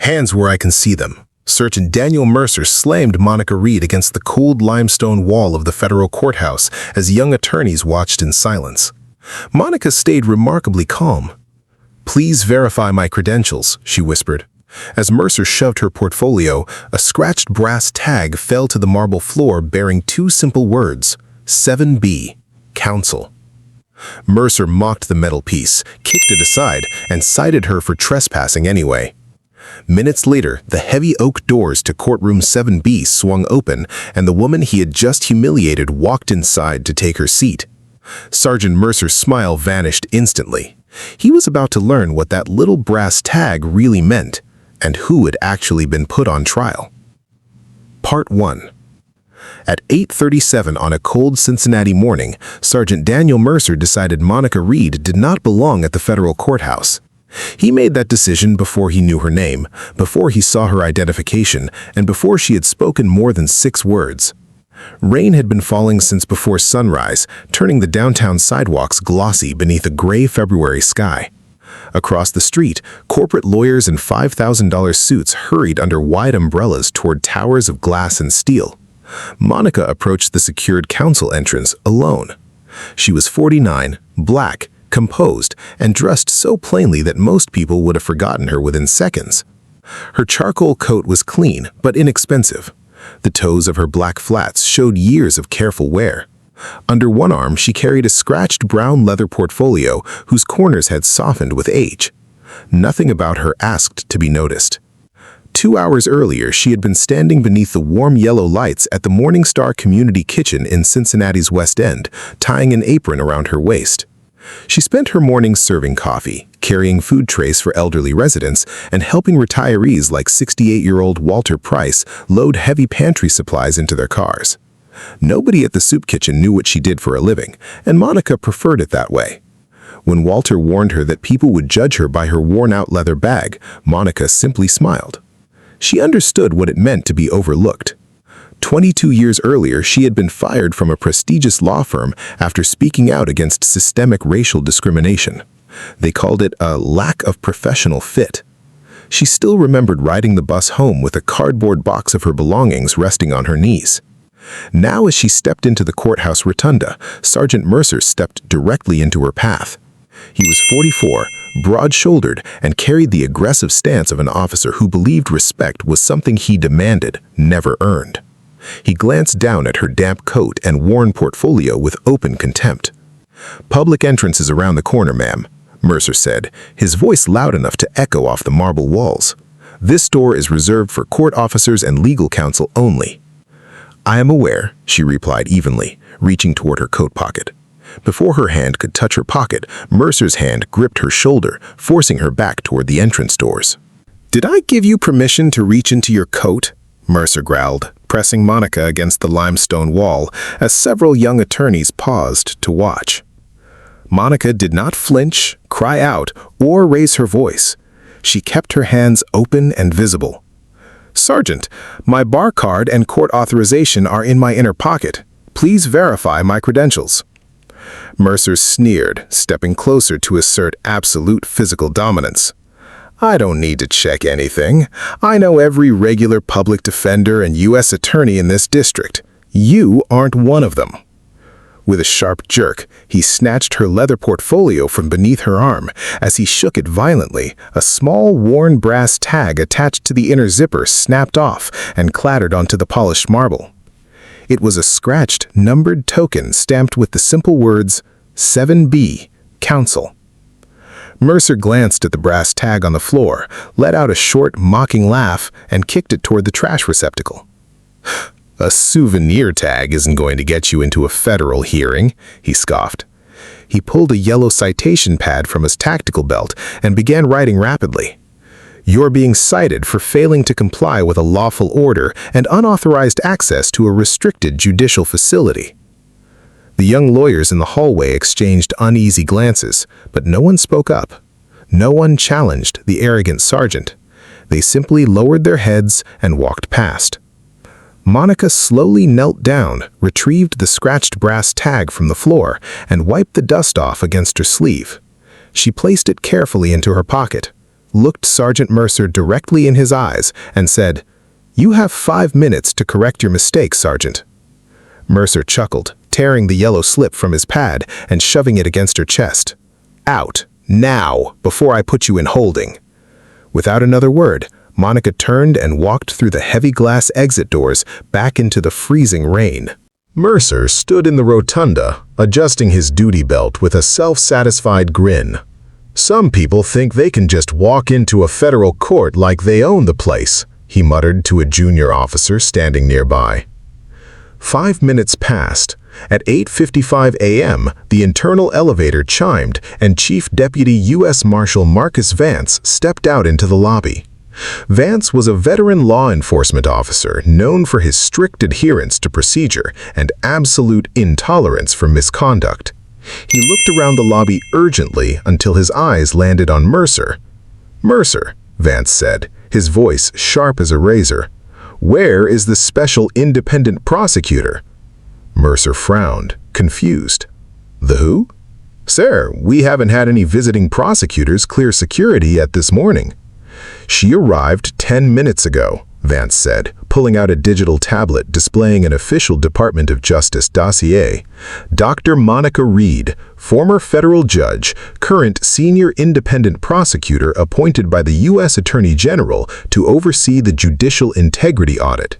Hands where I can see them. Sergeant Daniel Mercer slammed Monica Reed against the cold limestone wall of the federal courthouse as young attorneys watched in silence. Monica stayed remarkably calm. "Please verify my credentials," she whispered. As Mercer shoved her portfolio, a scratched brass tag fell to the marble floor bearing two simple words, 7B, Counsel. Mercer mocked the metal piece, kicked it aside, and cited her for trespassing anyway. Minutes later, the heavy oak doors to courtroom 7B swung open, and the woman he had just humiliated walked inside to take her seat. Sergeant Mercer's smile vanished instantly. He was about to learn what that little brass tag really meant, and who had actually been put on trial. Part 1. At 8:37 on a cold Cincinnati morning, Sergeant Daniel Mercer decided Monica Reed did not belong at the federal courthouse. He made that decision before he knew her name, before he saw her identification, and before she had spoken more than 6 words. Rain had been falling since before sunrise, turning the downtown sidewalks glossy beneath a gray February sky. Across the street, corporate lawyers in $5,000 suits hurried under wide umbrellas toward towers of glass and steel. Monica approached the secured counsel entrance alone. She was 49, black, composed, and dressed so plainly that most people would have forgotten her within seconds. Her charcoal coat was clean but inexpensive. The toes of her black flats showed years of careful wear. Under one arm, she carried a scratched brown leather portfolio whose corners had softened with age. Nothing about her asked to be noticed. 2 hours earlier, she had been standing beneath the warm yellow lights at the Morningstar Community Kitchen in Cincinnati's West End, tying an apron around her waist. She spent her mornings serving coffee, carrying food trays for elderly residents, and helping retirees like 68-year-old Walter Price load heavy pantry supplies into their cars. Nobody at the soup kitchen knew what she did for a living, and Monica preferred it that way. When Walter warned her that people would judge her by her worn-out leather bag, Monica simply smiled. She understood what it meant to be overlooked. 22 years earlier, she had been fired from a prestigious law firm after speaking out against systemic racial discrimination. They called it a lack of professional fit. She still remembered riding the bus home with a cardboard box of her belongings resting on her knees. Now, as she stepped into the courthouse rotunda, Sergeant Mercer stepped directly into her path. He was 44, broad-shouldered, and carried the aggressive stance of an officer who believed respect was something he demanded, never earned. He glanced down at her damp coat and worn portfolio with open contempt. "Public entrance is around the corner, ma'am," Mercer said, his voice loud enough to echo off the marble walls. "This door is reserved for court officers and legal counsel only." "I am aware," she replied evenly, reaching toward her coat pocket. Before her hand could touch her pocket, Mercer's hand gripped her shoulder, forcing her back toward the entrance doors. "Did I give you permission to reach into your coat?" Mercer growled, pressing Monica against the limestone wall as several young attorneys paused to watch. Monica did not flinch, cry out, or raise her voice. She kept her hands open and visible. "Sergeant, my bar card and court authorization are in my inner pocket. Please verify my credentials." Mercer sneered, stepping closer to assert absolute physical dominance. "I don't need to check anything. I know every regular public defender and U.S. attorney in this district. You aren't one of them." With a sharp jerk, he snatched her leather portfolio from beneath her arm. As he shook it violently, a small worn brass tag attached to the inner zipper snapped off and clattered onto the polished marble. It was a scratched, numbered token stamped with the simple words, 7B, Counsel. Mercer glanced at the brass tag on the floor, let out a short, mocking laugh, and kicked it toward the trash receptacle. "A souvenir tag isn't going to get you into a federal hearing," he scoffed. He pulled a yellow citation pad from his tactical belt and began writing rapidly. "You're being cited for failing to comply with a lawful order and unauthorized access to a restricted judicial facility." The young lawyers in the hallway exchanged uneasy glances, but no one spoke up. No one challenged the arrogant sergeant. They simply lowered their heads and walked past. Monica slowly knelt down, retrieved the scratched brass tag from the floor, and wiped the dust off against her sleeve. She placed it carefully into her pocket. looked Sergeant Mercer directly in his eyes and said, "You have 5 minutes to correct your mistake, Sergeant." Mercer chuckled, tearing the yellow slip from his pad and shoving it against her chest. "Out, now, before I put you in holding." Without another word, Monica turned and walked through the heavy glass exit doors back into the freezing rain. Mercer stood in the rotunda, adjusting his duty belt with a self-satisfied grin. "Some people think they can just walk into a federal court like they own the place," he muttered to a junior officer standing nearby. 5 minutes passed. At 8:55 a.m., the internal elevator chimed and Chief Deputy U.S. Marshal Marcus Vance stepped out into the lobby. Vance was a veteran law enforcement officer known for his strict adherence to procedure and absolute intolerance for misconduct. He looked around the lobby urgently until his eyes landed on Mercer. "Mercer," Vance said, his voice sharp as a razor, "where is the special independent prosecutor?" Mercer frowned, confused. "The who?" "Sir, we haven't had any visiting prosecutors clear security yet this morning." "She arrived 10 minutes ago," Vance said, pulling out a digital tablet displaying an official Department of Justice dossier. "Dr. Monica Reed, former federal judge, current senior independent prosecutor appointed by the U.S. Attorney General to oversee the judicial integrity audit."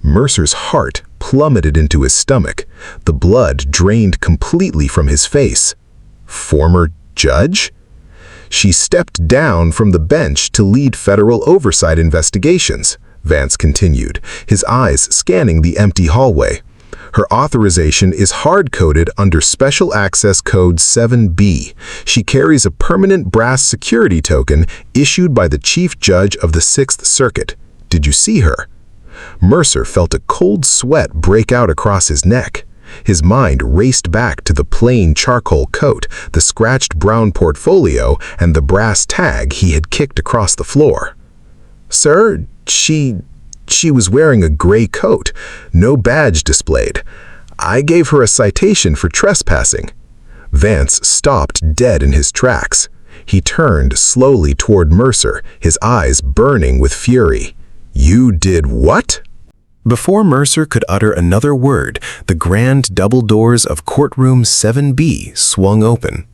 Mercer's heart plummeted into his stomach. The blood drained completely from his face. Former judge? "She stepped down from the bench to lead federal oversight investigations," Vance continued, his eyes scanning the empty hallway. "Her authorization is hard-coded under Special Access Code 7B. She carries a permanent brass security token issued by the Chief Judge of the 6th Circuit. Did you see her?" Mercer felt a cold sweat break out across his neck. His mind raced back to the plain charcoal coat, the scratched brown portfolio, and the brass tag he had kicked across the floor. "Sir, she was wearing a gray coat, no badge displayed. I gave her a citation for trespassing." Vance stopped dead in his tracks. He turned slowly toward Mercer, his eyes burning with fury. "You did what?" Before Mercer could utter another word, the grand double doors of Courtroom 7B swung open.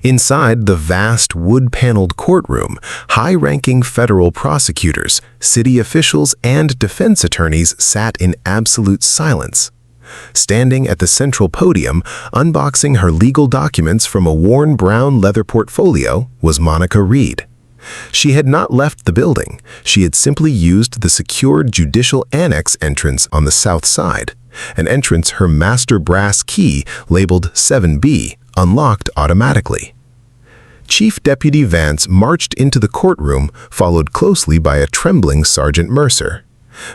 Inside the vast wood-paneled courtroom, high-ranking federal prosecutors, city officials, and defense attorneys sat in absolute silence. Standing at the central podium, unboxing her legal documents from a worn brown leather portfolio, was Monica Reed. She had not left the building. She had simply used the secured judicial annex entrance on the south side, an entrance her master brass key, labeled 7B, unlocked automatically. Chief Deputy Vance marched into the courtroom, followed closely by a trembling Sergeant Mercer.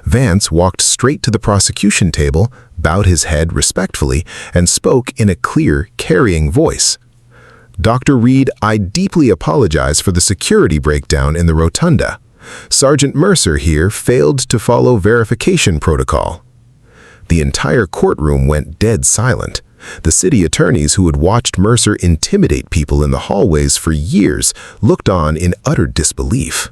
Vance walked straight to the prosecution table, bowed his head respectfully, and spoke in a clear, carrying voice. "Dr. Reed, I deeply apologize for the security breakdown in the rotunda. Sergeant Mercer here failed to follow verification protocol." The entire courtroom went dead silent. The city attorneys who had watched Mercer intimidate people in the hallways for years looked on in utter disbelief.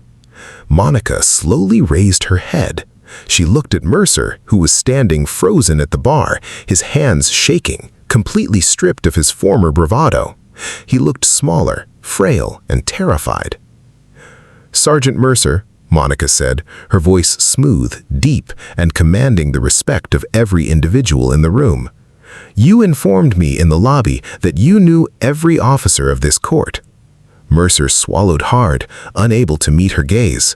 Monica slowly raised her head. She looked at Mercer, who was standing frozen at the bar, his hands shaking, completely stripped of his former bravado. He looked smaller, frail, and terrified. "Sergeant Mercer," Monica said, her voice smooth, deep, and commanding the respect of every individual in the room. "You informed me in the lobby that you knew every officer of this court." Mercer swallowed hard, unable to meet her gaze.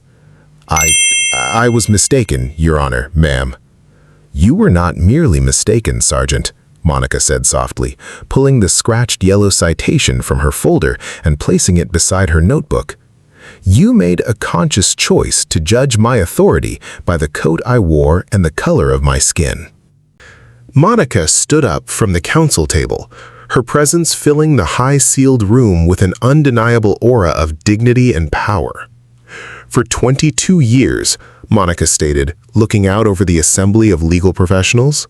I was mistaken, Your Honor, ma'am." "You were not merely mistaken, Sergeant," Monica said softly, pulling the scratched yellow citation from her folder and placing it beside her notebook. "You made a conscious choice to judge my authority by the coat I wore and the color of my skin." Monica stood up from the counsel table, her presence filling the high-ceiled room with an undeniable aura of dignity and power. "For 22 years," Monica stated, looking out over the assembly of legal professionals,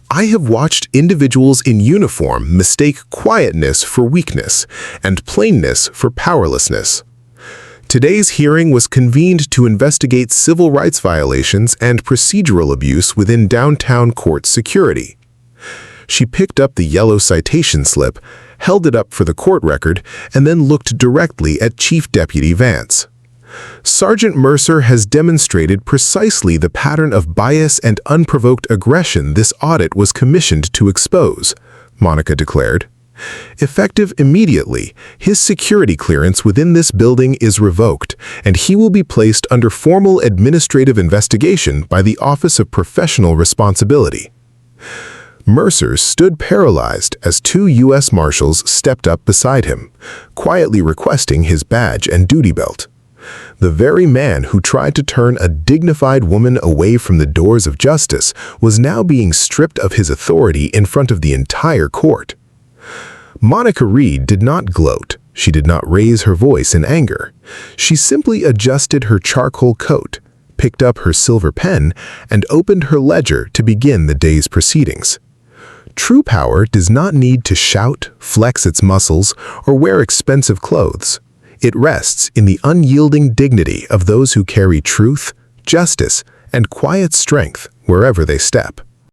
"I have watched individuals in uniform mistake quietness for weakness and plainness for powerlessness. Today's hearing was convened to investigate civil rights violations and procedural abuse within downtown court security. She picked up the yellow citation slip, held it up for the court record, and then looked directly at Chief Deputy Vance. Sergeant Mercer has demonstrated precisely the pattern of bias and unprovoked aggression this audit was commissioned to expose, Monica declared. Effective immediately, his security clearance within this building is revoked, and he will be placed under formal administrative investigation by the Office of Professional Responsibility. Mercer stood paralyzed as 2 U.S. Marshals stepped up beside him, quietly requesting his badge and duty belt. The very man who tried to turn a dignified woman away from the doors of justice was now being stripped of his authority in front of the entire court. Monica Reed did not gloat. She did not raise her voice in anger. She simply adjusted her charcoal coat, picked up her silver pen, and opened her ledger to begin the day's proceedings. True power does not need to shout, flex its muscles, or wear expensive clothes. It rests in the unyielding dignity of those who carry truth, justice, and quiet strength wherever they step.